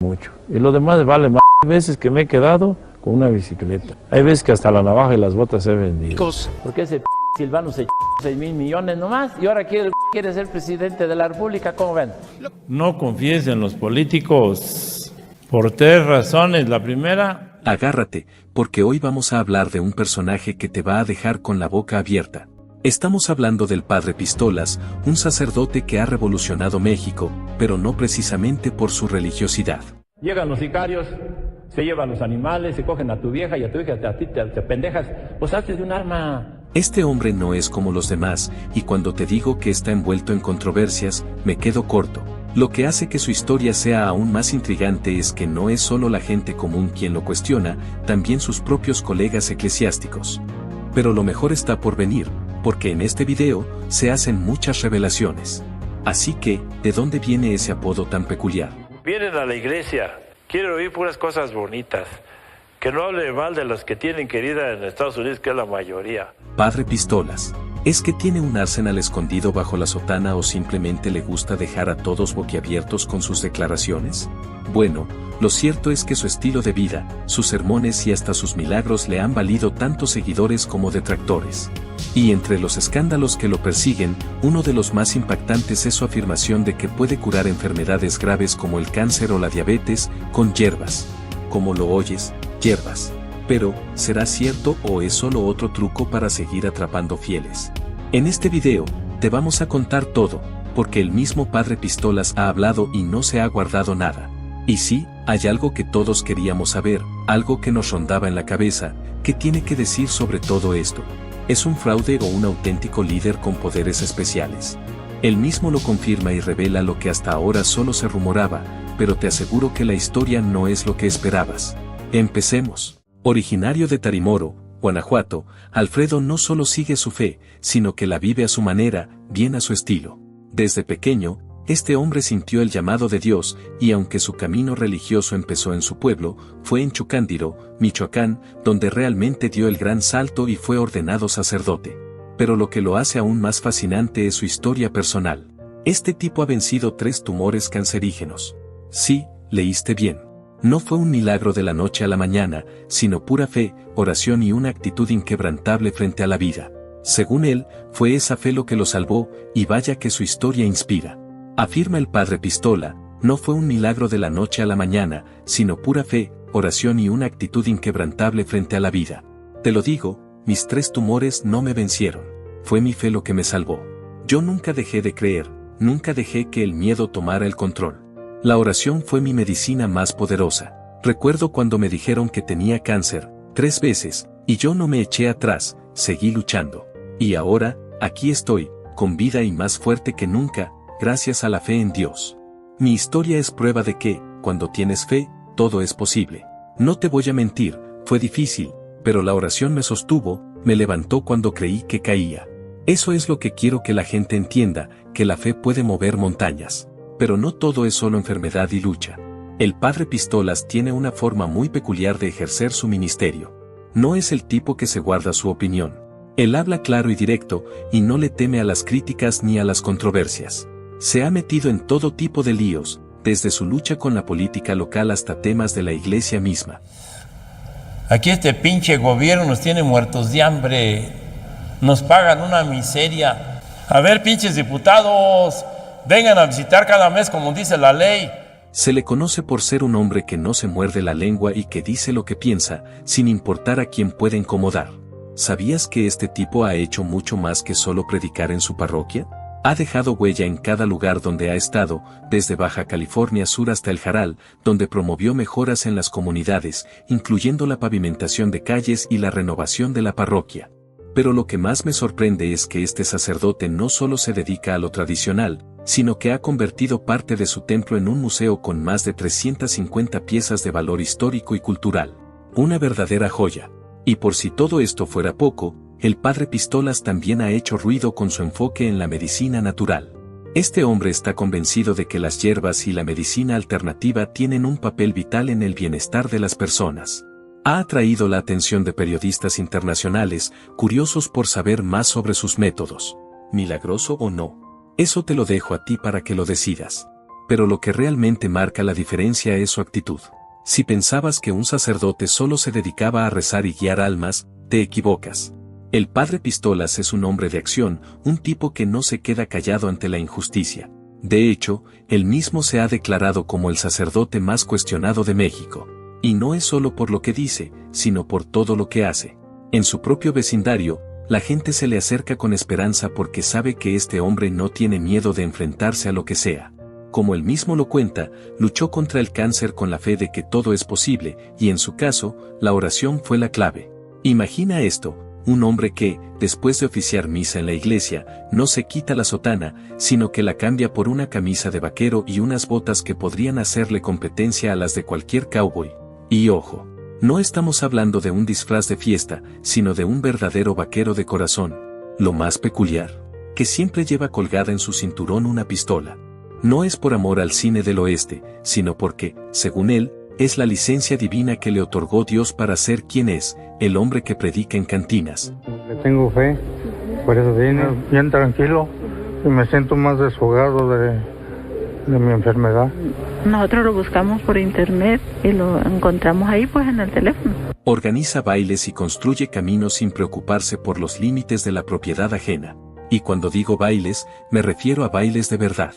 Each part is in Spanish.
mucho. Y lo demás vale más. Hay veces que me he quedado con una bicicleta. Hay veces que hasta la navaja y las botas he vendido. Porque ese Silvano se 6,000 millones nomás y ahora quiere ser presidente de la República, ¿cómo ven? No confíes en los políticos por 3 razones. La primera... Agárrate, porque hoy vamos a hablar de un personaje que te va a dejar con la boca abierta. Estamos hablando del Padre Pistolas, un sacerdote que ha revolucionado México, pero no precisamente por su religiosidad. Llegan los sicarios, se llevan los animales, se cogen a tu vieja y a tu hija, a ti te pendejas, pues hazte de un arma. Este hombre no es como los demás, y cuando te digo que está envuelto en controversias, me quedo corto. Lo que hace que su historia sea aún más intrigante es que no es solo la gente común quien lo cuestiona, también sus propios colegas eclesiásticos. Pero lo mejor está por venir, porque en este video se hacen muchas revelaciones. Así que, ¿de dónde viene ese apodo tan peculiar? Vienen a la iglesia, quieren oír puras cosas bonitas. Que no hable mal de los que tienen querida en Estados Unidos, que es la mayoría. Padre Pistolas, ¿es que tiene un arsenal escondido bajo la sotana o simplemente le gusta dejar a todos boquiabiertos con sus declaraciones? Bueno, lo cierto es que su estilo de vida, sus sermones y hasta sus milagros le han valido tanto seguidores como detractores. Y entre los escándalos que lo persiguen, uno de los más impactantes es su afirmación de que puede curar enfermedades graves como el cáncer o la diabetes con hierbas. Como lo oyes, hierbas. Pero, ¿será cierto o es solo otro truco para seguir atrapando fieles? En este video, te vamos a contar todo, porque el mismo Padre Pistolas ha hablado y no se ha guardado nada. Y sí, hay algo que todos queríamos saber, algo que nos rondaba en la cabeza, ¿qué tiene que decir sobre todo esto? ¿Es un fraude o un auténtico líder con poderes especiales? Él mismo lo confirma y revela lo que hasta ahora solo se rumoraba, pero te aseguro que la historia no es lo que esperabas. Empecemos. Originario de Tarimoro, Guanajuato, Alfredo no solo sigue su fe, sino que la vive a su manera, bien a su estilo. Desde pequeño, este hombre sintió el llamado de Dios, y aunque su camino religioso empezó en su pueblo, fue en Chucándiro, Michoacán, donde realmente dio el gran salto y fue ordenado sacerdote. Pero lo que lo hace aún más fascinante es su historia personal. Este tipo ha vencido 3 tumores cancerígenos. Sí, leíste bien. No fue un milagro de la noche a la mañana, sino pura fe, oración y una actitud inquebrantable frente a la vida. Según él, fue esa fe lo que lo salvó, y vaya que su historia inspira. Afirma el Padre Pistola, no fue un milagro de la noche a la mañana, sino pura fe, oración y una actitud inquebrantable frente a la vida. Te lo digo, mis 3 tumores no me vencieron. Fue mi fe lo que me salvó. Yo nunca dejé de creer, nunca dejé que el miedo tomara el control. La oración fue mi medicina más poderosa. Recuerdo cuando me dijeron que tenía cáncer, 3 veces, y yo no me eché atrás, seguí luchando. Y ahora, aquí estoy, con vida y más fuerte que nunca, gracias a la fe en Dios. Mi historia es prueba de que, cuando tienes fe, todo es posible. No te voy a mentir, fue difícil, pero la oración me sostuvo, me levantó cuando creí que caía. Eso es lo que quiero que la gente entienda, que la fe puede mover montañas. Pero no todo es solo enfermedad y lucha. El Padre Pistolas tiene una forma muy peculiar de ejercer su ministerio. No es el tipo que se guarda su opinión. Él habla claro y directo, y no le teme a las críticas ni a las controversias. Se ha metido en todo tipo de líos, desde su lucha con la política local hasta temas de la iglesia misma. Aquí este pinche gobierno nos tiene muertos de hambre, nos pagan una miseria. A ver, pinches diputados, vengan a visitar cada mes como dice la ley. Se le conoce por ser un hombre que no se muerde la lengua y que dice lo que piensa, sin importar a quién puede incomodar. ¿Sabías que este tipo ha hecho mucho más que solo predicar en su parroquia? Ha dejado huella en cada lugar donde ha estado, desde Baja California Sur hasta el Jaral, donde promovió mejoras en las comunidades, incluyendo la pavimentación de calles y la renovación de la parroquia. Pero lo que más me sorprende es que este sacerdote no solo se dedica a lo tradicional, sino que ha convertido parte de su templo en un museo con más de 350 piezas de valor histórico y cultural. Una verdadera joya. Y por si todo esto fuera poco, el Padre Pistolas también ha hecho ruido con su enfoque en la medicina natural. Este hombre está convencido de que las hierbas y la medicina alternativa tienen un papel vital en el bienestar de las personas. Ha atraído la atención de periodistas internacionales, curiosos por saber más sobre sus métodos. ¿Milagroso o no? Eso te lo dejo a ti para que lo decidas. pero lo que realmente marca la diferencia es su actitud. Si pensabas que un sacerdote solo se dedicaba a rezar y guiar almas, te equivocas. El padre Pistolas es un hombre de acción, un tipo que no se queda callado ante la injusticia. De hecho, él mismo se ha declarado como el sacerdote más cuestionado de México. Y no es solo por lo que dice, sino por todo lo que hace. En su propio vecindario, la gente se le acerca con esperanza porque sabe que este hombre no tiene miedo de enfrentarse a lo que sea. Como él mismo lo cuenta, luchó contra el cáncer con la fe de que todo es posible, y en su caso, la oración fue la clave. Imagina esto, un hombre que, después de oficiar misa en la iglesia, no se quita la sotana, sino que la cambia por una camisa de vaquero y unas botas que podrían hacerle competencia a las de cualquier cowboy. Y ojo, no estamos hablando de un disfraz de fiesta, sino de un verdadero vaquero de corazón. Lo más peculiar, que siempre lleva colgada en su cinturón una pistola. No es por amor al cine del oeste, sino porque, según él, es la licencia divina que le otorgó Dios para ser quien es, el hombre que predica en cantinas. Le tengo fe, por eso vine bien tranquilo y me siento más desahogado de mi enfermedad. Nosotros lo buscamos por internet y lo encontramos ahí pues en el teléfono. Organiza bailes y construye caminos sin preocuparse por los límites de la propiedad ajena. Y cuando digo bailes, me refiero a bailes de verdad.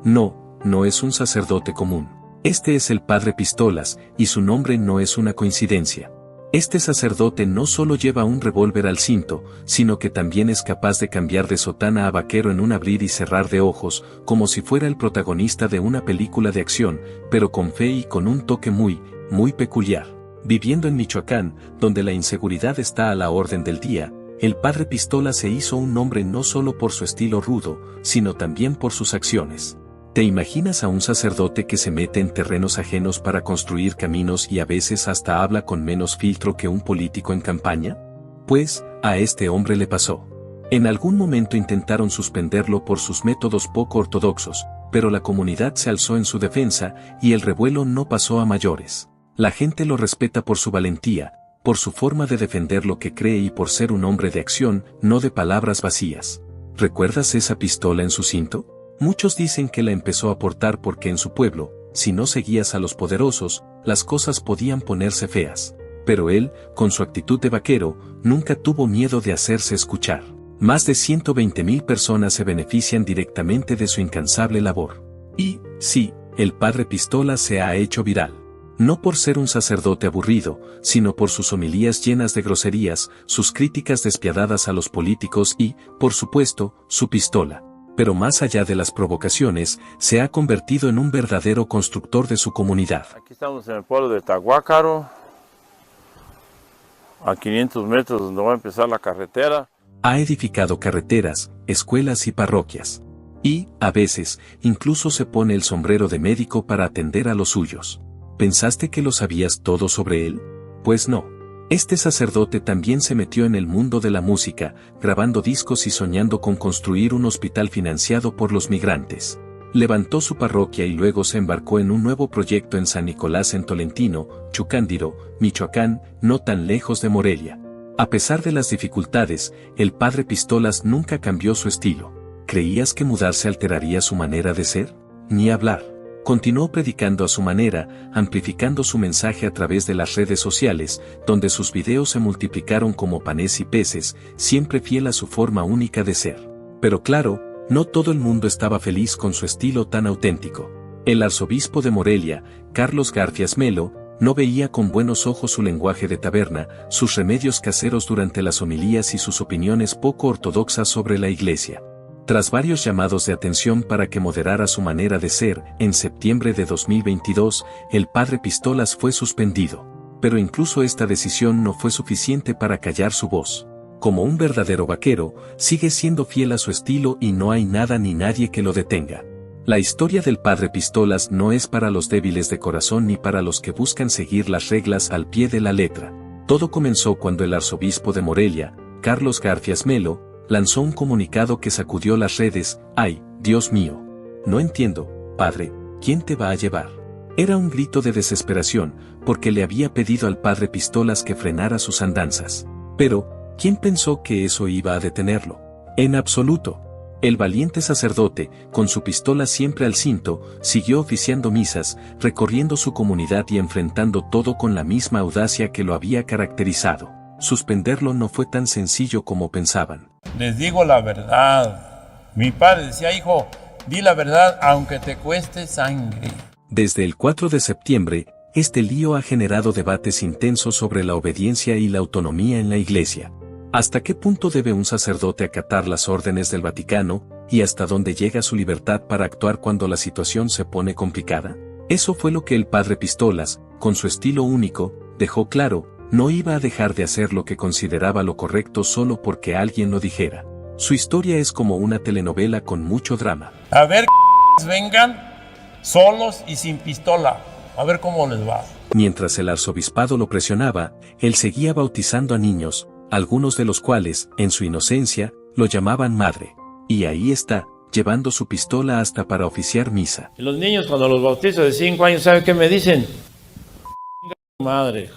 No es un sacerdote común. Este es el padre Pistolas, y su nombre no es una coincidencia. Este sacerdote no solo lleva un revólver al cinto, sino que también es capaz de cambiar de sotana a vaquero en un abrir y cerrar de ojos, como si fuera el protagonista de una película de acción, pero con fe y con un toque muy peculiar. Viviendo en Michoacán, donde la inseguridad está a la orden del día, el padre Pistolas se hizo un nombre no solo por su estilo rudo, sino también por sus acciones. ¿Te imaginas a un sacerdote que se mete en terrenos ajenos para construir caminos y a veces hasta habla con menos filtro que un político en campaña? Pues, a este hombre le pasó. En algún momento intentaron suspenderlo por sus métodos poco ortodoxos, pero la comunidad se alzó en su defensa y el revuelo no pasó a mayores. La gente lo respeta por su valentía, por su forma de defender lo que cree y por ser un hombre de acción, no de palabras vacías. ¿Recuerdas esa pistola en su cinto? Muchos dicen que la empezó a portar porque en su pueblo, si no seguías a los poderosos, las cosas podían ponerse feas. Pero él, con su actitud de vaquero, nunca tuvo miedo de hacerse escuchar. Más de 120,000 personas se benefician directamente de su incansable labor. Y, sí, el padre Pistolas se ha hecho viral. No por ser un sacerdote aburrido, sino por sus homilías llenas de groserías, sus críticas despiadadas a los políticos y, por supuesto, su pistola. Pero más allá de las provocaciones, se ha convertido en un verdadero constructor de su comunidad. Aquí estamos en el pueblo de Tahuácaro, a 500 metros donde va a empezar la carretera. Ha edificado carreteras, escuelas y parroquias. Y, a veces, incluso se pone el sombrero de médico para atender a los suyos. ¿Pensaste que lo sabías todo sobre él? Pues no. Este sacerdote también se metió en el mundo de la música, grabando discos y soñando con construir un hospital financiado por los migrantes. Levantó su parroquia y luego se embarcó en un nuevo proyecto en San Nicolás en Tolentino, Chucándiro, Michoacán, no tan lejos de Morelia. A pesar de las dificultades, el padre Pistolas nunca cambió su estilo. ¿Creías que mudarse alteraría su manera de ser? Ni hablar. Continuó predicando a su manera, amplificando su mensaje a través de las redes sociales, donde sus videos se multiplicaron como panes y peces, siempre fiel a su forma única de ser. Pero claro, no todo el mundo estaba feliz con su estilo tan auténtico. El arzobispo de Morelia, Carlos Garfias Melo, no veía con buenos ojos su lenguaje de taberna, sus remedios caseros durante las homilías y sus opiniones poco ortodoxas sobre la iglesia. Tras varios llamados de atención para que moderara su manera de ser, en septiembre de 2022, el padre Pistolas fue suspendido. Pero incluso esta decisión no fue suficiente para callar su voz. Como un verdadero vaquero, sigue siendo fiel a su estilo y no hay nada ni nadie que lo detenga. La historia del padre Pistolas no es para los débiles de corazón ni para los que buscan seguir las reglas al pie de la letra. Todo comenzó cuando el arzobispo de Morelia, Carlos Garfias Melo, lanzó un comunicado que sacudió las redes. ¡Ay, Dios mío! No entiendo, padre, ¿quién te va a llevar? Era un grito de desesperación, porque le había pedido al padre Pistolas que frenara sus andanzas. Pero, ¿quién pensó que eso iba a detenerlo? En absoluto. El valiente sacerdote, con su pistola siempre al cinto, siguió oficiando misas, recorriendo su comunidad y enfrentando todo con la misma audacia que lo había caracterizado. Suspenderlo no fue tan sencillo como pensaban. Les digo la verdad. Mi padre decía, hijo, di la verdad aunque te cueste sangre. Desde el 4 de septiembre, este lío ha generado debates intensos sobre la obediencia y la autonomía en la Iglesia. ¿Hasta qué punto debe un sacerdote acatar las órdenes del Vaticano, y hasta dónde llega su libertad para actuar cuando la situación se pone complicada? Eso fue lo que el padre Pistolas, con su estilo único, dejó claro: no iba a dejar de hacer lo que consideraba lo correcto solo porque alguien lo dijera. Su historia es como una telenovela con mucho drama. A ver, vengan solos y sin pistola. A ver cómo les va. Mientras el arzobispado lo presionaba, él seguía bautizando a niños, algunos de los cuales, en su inocencia, lo llamaban madre. Y ahí está, llevando su pistola hasta para oficiar misa. Y los niños cuando los bautizo de 5 años, ¿saben qué me dicen? Madre.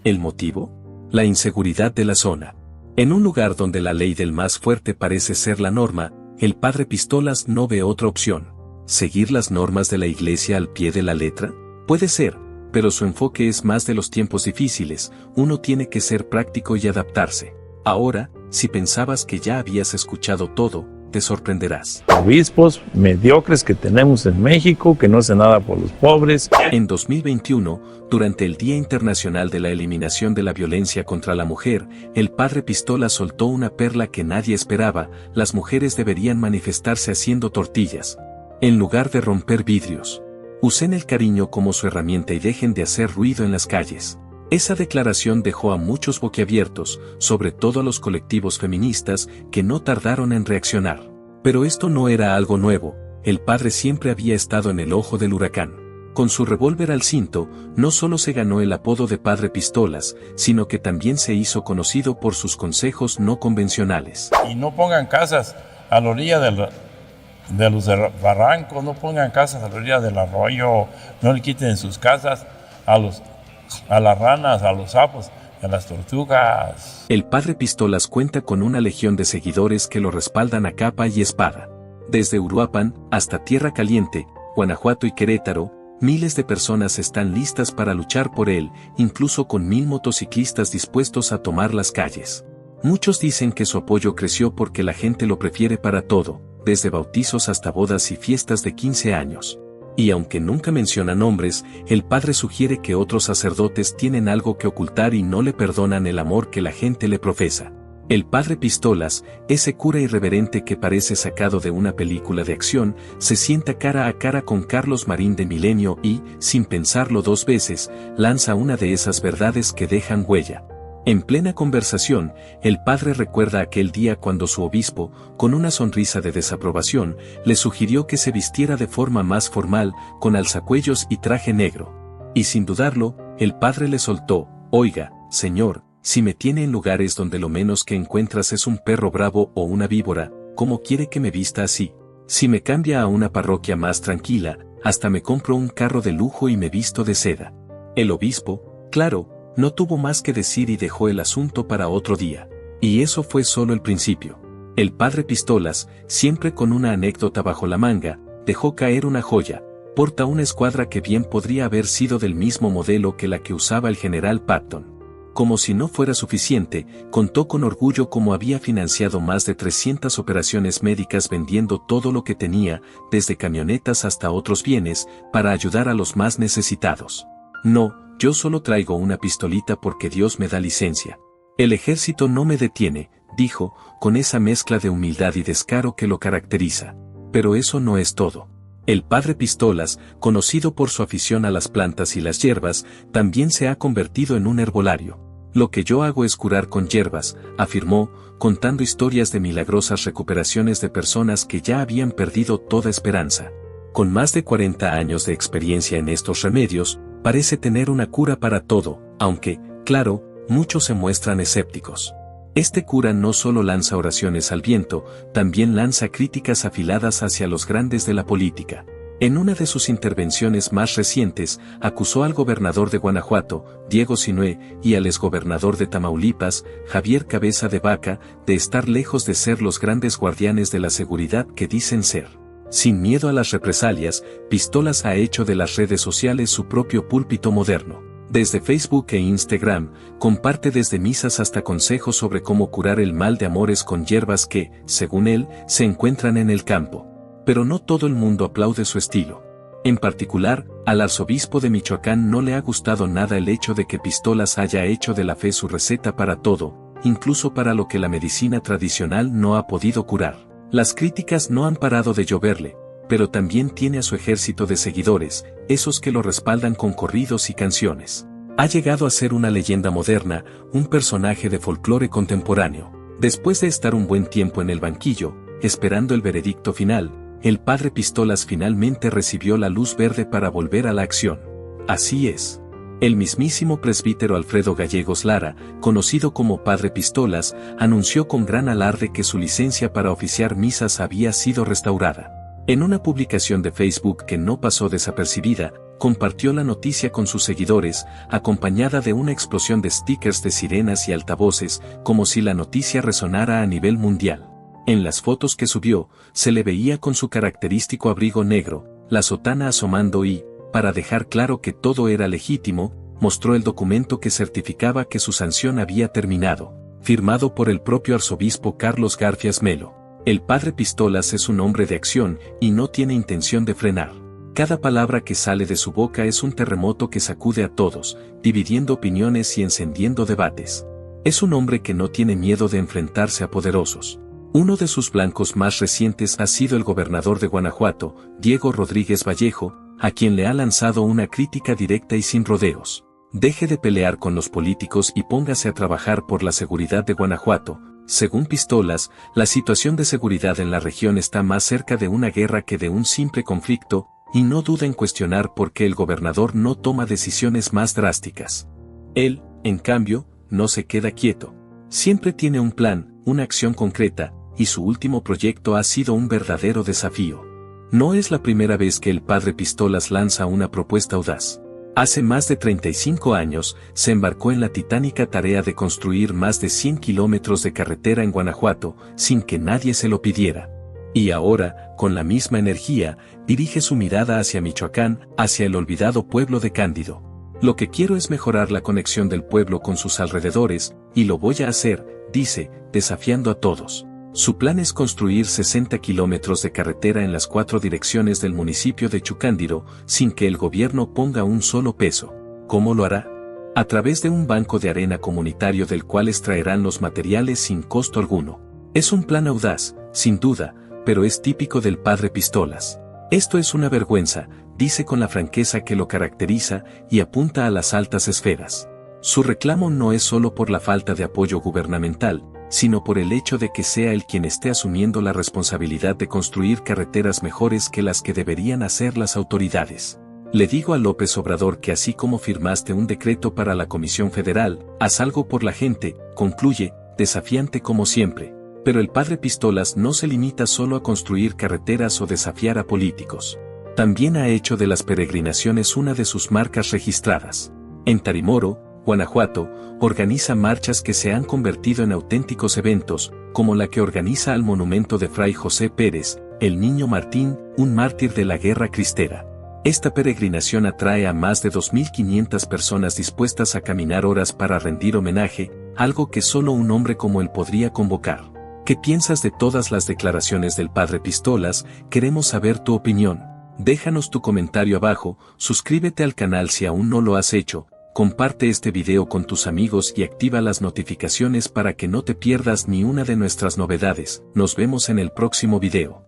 ¿El motivo? La inseguridad de la zona. En un lugar donde la ley del más fuerte parece ser la norma, el padre Pistolas no ve otra opción. ¿Seguir las normas de la Iglesia al pie de la letra? Puede ser, pero su enfoque es más de los tiempos difíciles. Uno tiene que ser práctico y adaptarse. Ahora, si pensabas que ya habías escuchado todo, te sorprenderás. Obispos mediocres que tenemos en México, que no hacen nada por los pobres. En 2021, durante el Día Internacional de la Eliminación de la Violencia contra la Mujer, el padre Pistolas soltó una perla que nadie esperaba: las mujeres deberían manifestarse haciendo tortillas, en lugar de romper vidrios. Usen el cariño como su herramienta y dejen de hacer ruido en las calles. Esa declaración dejó a muchos boquiabiertos, sobre todo a los colectivos feministas, que no tardaron en reaccionar. Pero esto no era algo nuevo. El padre siempre había estado en el ojo del huracán. Con su revólver al cinto, no solo se ganó el apodo de padre Pistolas, sino que también se hizo conocido por sus consejos no convencionales. Y no pongan casas a la orilla de los barrancos, no pongan casas a la orilla del arroyo, no le quiten sus casas a las ranas, a los sapos, a las tortugas. El padre Pistolas cuenta con una legión de seguidores que lo respaldan a capa y espada. Desde Uruapan hasta Tierra Caliente, Guanajuato y Querétaro, miles de personas están listas para luchar por él, incluso con 1000 motociclistas dispuestos a tomar las calles. Muchos dicen que su apoyo creció porque la gente lo prefiere para todo, desde bautizos hasta bodas y fiestas de 15 años. Y aunque nunca menciona nombres, el padre sugiere que otros sacerdotes tienen algo que ocultar y no le perdonan el amor que la gente le profesa. El padre Pistolas, ese cura irreverente que parece sacado de una película de acción, se sienta cara a cara con Carlos Marín de Milenio y, sin pensarlo 2 veces, lanza una de esas verdades que dejan huella. En plena conversación, el padre recuerda aquel día cuando su obispo, con una sonrisa de desaprobación, le sugirió que se vistiera de forma más formal, con alzacuellos y traje negro. Y sin dudarlo, el padre le soltó: oiga, señor, si me tiene en lugares donde lo menos que encuentras es un perro bravo o una víbora, ¿cómo quiere que me vista así? Si me cambia a una parroquia más tranquila, hasta me compro un carro de lujo y me visto de seda. El obispo, claro, no tuvo más que decir y dejó el asunto para otro día. Y eso fue solo el principio. El padre Pistolas, siempre con una anécdota bajo la manga, dejó caer una joya: porta una escuadra que bien podría haber sido del mismo modelo que la que usaba el general Patton. Como si no fuera suficiente, contó con orgullo cómo había financiado más de 300 operaciones médicas vendiendo todo lo que tenía, desde camionetas hasta otros bienes, para ayudar a los más necesitados. No, yo solo traigo una pistolita porque Dios me da licencia. El ejército no me detiene, dijo, con esa mezcla de humildad y descaro que lo caracteriza. Pero eso no es todo. El padre Pistolas, conocido por su afición a las plantas y las hierbas, también se ha convertido en un herbolario. Lo que yo hago es curar con hierbas, afirmó, contando historias de milagrosas recuperaciones de personas que ya habían perdido toda esperanza. Con más de 40 años de experiencia en estos remedios, parece tener una cura para todo, aunque, claro, muchos se muestran escépticos. Este cura no solo lanza oraciones al viento, también lanza críticas afiladas hacia los grandes de la política. En una de sus intervenciones más recientes, acusó al gobernador de Guanajuato, Diego Sinue, y al exgobernador de Tamaulipas, Javier Cabeza de Vaca, de estar lejos de ser los grandes guardianes de la seguridad que dicen ser. Sin miedo a las represalias, Pistolas ha hecho de las redes sociales su propio púlpito moderno. Desde Facebook e Instagram, comparte desde misas hasta consejos sobre cómo curar el mal de amores con hierbas que, según él, se encuentran en el campo. Pero no todo el mundo aplaude su estilo. En particular, al arzobispo de Michoacán no le ha gustado nada el hecho de que Pistolas haya hecho de la fe su receta para todo, incluso para lo que la medicina tradicional no ha podido curar. Las críticas no han parado de lloverle, pero también tiene a su ejército de seguidores, esos que lo respaldan con corridos y canciones. Ha llegado a ser una leyenda moderna, un personaje de folclore contemporáneo. Después de estar un buen tiempo en el banquillo, esperando el veredicto final, el padre Pistolas finalmente recibió la luz verde para volver a la acción. Así es. El mismísimo presbítero Alfredo Gallegos Lara, conocido como Padre Pistolas, anunció con gran alarde que su licencia para oficiar misas había sido restaurada. En una publicación de Facebook que no pasó desapercibida, compartió la noticia con sus seguidores, acompañada de una explosión de stickers de sirenas y altavoces, como si la noticia resonara a nivel mundial. En las fotos que subió, se le veía con su característico abrigo negro, la sotana asomando y, para dejar claro que todo era legítimo, mostró el documento que certificaba que su sanción había terminado, firmado por el propio arzobispo Carlos Garfias Melo. El padre Pistolas es un hombre de acción y no tiene intención de frenar. Cada palabra que sale de su boca es un terremoto que sacude a todos, dividiendo opiniones y encendiendo debates. Es un hombre que no tiene miedo de enfrentarse a poderosos. Uno de sus blancos más recientes ha sido el gobernador de Guanajuato, Diego Rodríguez Vallejo, a quien le ha lanzado una crítica directa y sin rodeos. Deje de pelear con los políticos y póngase a trabajar por la seguridad de Guanajuato. Según Pistolas, la situación de seguridad en la región está más cerca de una guerra que de un simple conflicto, y no duda en cuestionar por qué el gobernador no toma decisiones más drásticas. Él, en cambio, no se queda quieto. Siempre tiene un plan, una acción concreta, y su último proyecto ha sido un verdadero desafío. No es la primera vez que el padre Pistolas lanza una propuesta audaz. Hace más de 35 años, se embarcó en la titánica tarea de construir más de 100 kilómetros de carretera en Guanajuato, sin que nadie se lo pidiera. Y ahora, con la misma energía, dirige su mirada hacia Michoacán, hacia el olvidado pueblo de Cándido. Lo que quiero es mejorar la conexión del pueblo con sus alrededores, y lo voy a hacer, dice, desafiando a todos. Su plan es construir 60 kilómetros de carretera en las 4 direcciones del municipio de Chucándiro, sin que el gobierno ponga un solo peso. ¿Cómo lo hará? A través de un banco de arena comunitario del cual extraerán los materiales sin costo alguno. Es un plan audaz, sin duda, pero es típico del padre Pistolas. Esto es una vergüenza, dice con la franqueza que lo caracteriza, y apunta a las altas esferas. Su reclamo no es solo por la falta de apoyo gubernamental, sino por el hecho de que sea él quien esté asumiendo la responsabilidad de construir carreteras mejores que las que deberían hacer las autoridades. Le digo a López Obrador que así como firmaste un decreto para la Comisión Federal, haz algo por la gente, concluye, desafiante como siempre. Pero el padre Pistolas no se limita solo a construir carreteras o desafiar a políticos. También ha hecho de las peregrinaciones una de sus marcas registradas. En Tarimoro, Guanajuato, organiza marchas que se han convertido en auténticos eventos, como la que organiza al monumento de Fray José Pérez, el Niño Martín, un mártir de la guerra cristera. Esta peregrinación atrae a más de 2.500 personas dispuestas a caminar horas para rendir homenaje, algo que solo un hombre como él podría convocar. ¿Qué piensas de todas las declaraciones del padre Pistolas? Queremos saber tu opinión. Déjanos tu comentario abajo, suscríbete al canal si aún no lo has hecho. Comparte este video con tus amigos y activa las notificaciones para que no te pierdas ni una de nuestras novedades. Nos vemos en el próximo video.